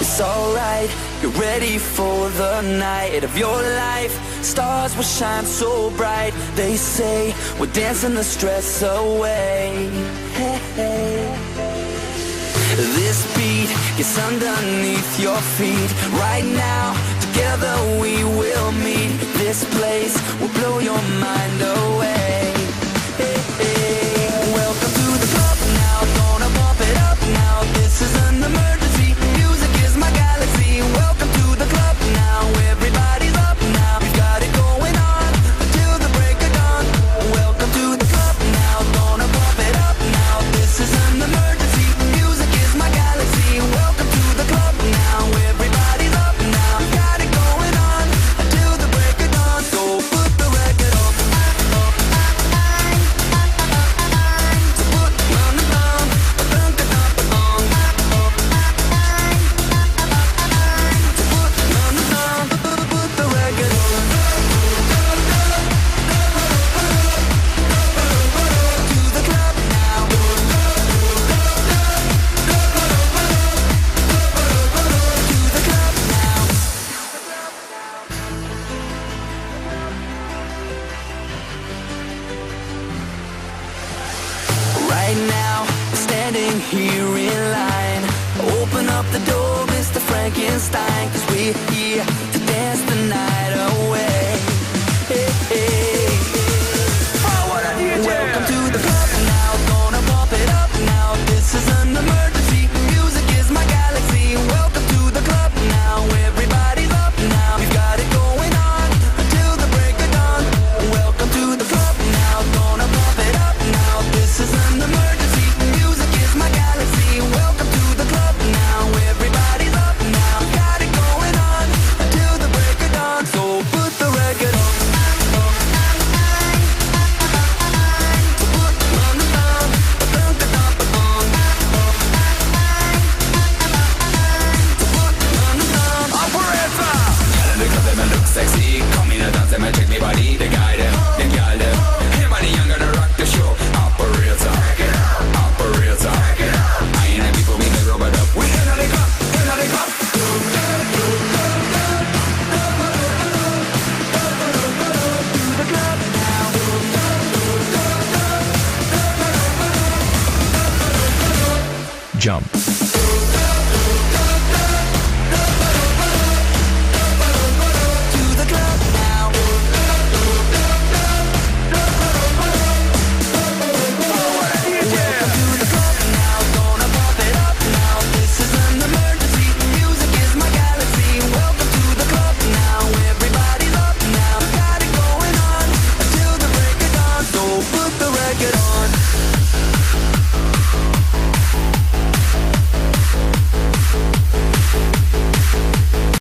it's alright. Get ready for the night of your life. Stars will shine so bright. They say we're dancing the stress away. Hey, hey. This beat gets underneath your feet. Right now, together we will meet. This place will blow your mind away. Hey, hey. Welcome to the club now. Gonna bump it up now. This is an emergency. Music is my galaxy. Welcome to the club now. Everybody's up now. We've got it going on until the break of dawn. Welcome to the club now. Gonna bump it up now. This is an emergency. Music is my galaxy. Welcome to the club now. Everybody's up now. We've got it going on until the break of dawn. So put the record on. Right now, standing here in line. Open up the door, Mr. Frankenstein, 'cause we're here to dance the night away. Hey, hey. Welcome to the club now, gonna bump it up now. This is an emergency, music is my galaxy. Welcome to the club now, everybody's up now. We've got it going on until the break of dawn. Welcome to the club now, gonna bump it up now. This is an emergency, music is my galaxy. Welcome to the club now, everybody's up now. We've got it going on until the break of dawn. So put the record on. Sexy, come in and dance them and take me body. They guide them, they guide them. Anybody young gonna rock the show. Operator, operator. I ain't happy for me to rub it up. We in the club, in the club. The club now. Jump.